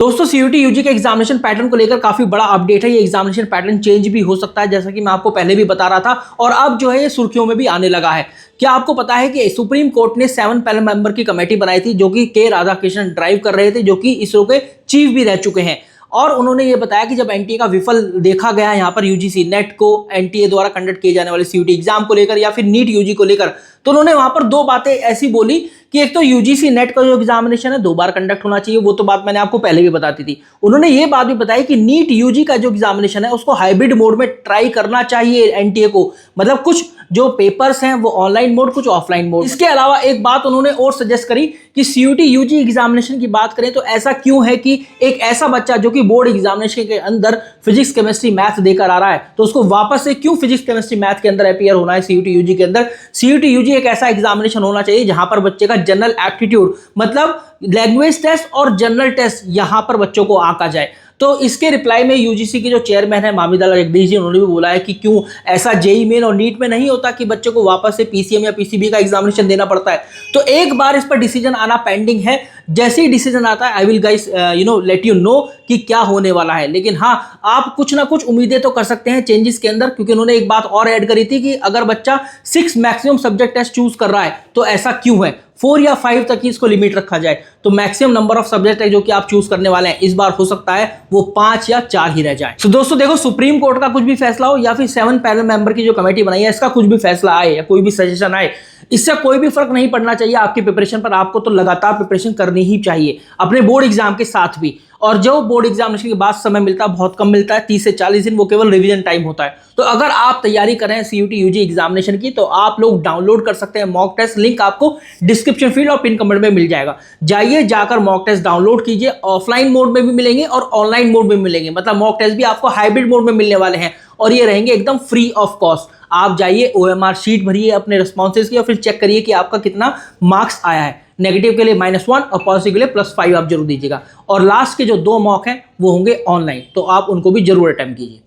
दोस्तों CUT UG के examination pattern को लेकर काफी बड़ा अपडेट है। ये एग्जामिनेशन पैटर्न चेंज भी हो सकता है, जैसा कि मैं आपको पहले भी बता रहा था, और अब जो है ये सुर्खियों में भी आने लगा है। क्या आपको पता है कि सुप्रीम कोर्ट ने 7 पैनल मेंबर की कमेटी बनाई थी, जो कि के राधाकृष्णन ड्राइव कर रहे थे, जो कि इसरो के चीफ भी रह चुके हैं। और उन्होंने ये बताया कि जब एनटीए का विफल देखा गया यहाँ पर यूजीसी नेट को एनटीए द्वारा कंडक्ट किए जाने वाले सीयूटी एग्जाम को लेकर या फिर नीट यूजी को लेकर, तो उन्होंने वहां पर दो बातें ऐसी बोली कि एक तो यूजीसी नेट का जो एग्जामिनेशन है 2 बार कंडक्ट होना चाहिए, वो तो बात मैंने आपको पहले भी बताती थी। उन्होंने ये बात भी बताई कि नीट यूजी का जो एग्जामिनेशन है उसको हाइब्रिड मोड में ट्राई करना चाहिए एनटीए को, मतलब कुछ जो पेपर्स हैं वो ऑनलाइन मोड, कुछ ऑफलाइन मोड। इसके अलावा एक बात उन्होंने और सजेस्ट करी कि सीयूटी यूजी एग्जामिनेशन की बात करें तो ऐसा क्यों है कि एक ऐसा बच्चा जो कि बोर्ड एग्जामिनेशन के अंदर फिजिक्स केमिस्ट्री मैथ देकर आ रहा है, तो उसको वापस से क्यों फिजिक्स केमिस्ट्री मैथ के अंदर अपीयर होना है सीयूटी यूजी के अंदर। सीयूटी यूजी एक ऐसा एग्जामिनेशन होना चाहिए जहां पर बच्चे का जनरल एप्टीट्यूड, मतलब लैंग्वेज टेस्ट और जनरल टेस्ट, यहां पर बच्चों को आंका जाए। तो इसके रिप्लाई में यूजीसी के जो चेयरमैन है मामिदाला जगदीश जी, उन्होंने भी बोला है कि क्यों ऐसा जेईई मेन और नीट में नहीं होता कि बच्चे को वापस से पीसीएम या पीसीबी का एग्जामिनेशन देना पड़ता है। तो एक बार इस पर डिसीजन आना पेंडिंग है। जैसे ही डिसीजन आता है I will guys let you know कि क्या होने वाला है। लेकिन हाँ, आप कुछ ना कुछ उम्मीदें तो कर सकते हैं चेंजेस के अंदर, क्योंकि उन्होंने एक बात और ऐड करी थी कि अगर बच्चा 6 मैक्सिमम सब्जेक्ट टेस्ट चूज कर रहा है तो ऐसा क्यों है, 4 या 5 तक ही इसको लिमिट रखा जाए। तो मैक्सिमम नंबर ऑफ सब्जेक्ट है जो कि आप चूज करने वाले हैं इस बार हो सकता है वो 5 या 4 ही रह जाए। तो दोस्तों देखो, सुप्रीम कोर्ट का कुछ भी फैसला हो या फिर 7 पैनल मेंबर की जो कमेटी बनाई है इसका कुछ भी फैसला आए या कोई भी सजेशन आए, इससे कोई भी फर्क नहीं पड़ना चाहिए आपकी प्रिपरेशन पर। आपको तो लगातार प्रिपरेशन करनी ही चाहिए अपने बोर्ड एग्जाम के साथ भी। और जो बोर्ड एग्जामिनेशन के बाद समय मिलता है बहुत कम मिलता है, 30 से 40 दिन, वो केवल रिवीजन टाइम होता है। तो अगर आप तैयारी कर रहे हैं सीयूटी यूजी एग्जामिनेशन की तो आप लोग डाउनलोड कर सकते हैं मॉक टेस्ट, लिंक आपको डिस्क्रिप्शन फील्ड और पिन कमेंट में मिल जाएगा। जाइए, जाकर मॉक टेस्ट डाउनलोड कीजिए। ऑफलाइन मोड में भी मिलेंगे और ऑनलाइन मोड में मिलेंगे, मतलब मॉक टेस्ट भी आपको हाइब्रिड मोड में मिलने वाले हैं और ये रहेंगे एकदम फ्री ऑफ कॉस्ट। आप जाइए, ओएमआर शीट भरिए अपने रिस्पॉन्सेज की और फिर चेक करिए कि आपका कितना मार्क्स आया है। नेगेटिव के लिए -1 और पॉजिटिव के लिए +5 आप जरूर दीजिएगा। और लास्ट के जो 2 मॉक हैं वो होंगे ऑनलाइन, तो आप उनको भी जरूर अटेम्प्ट कीजिए।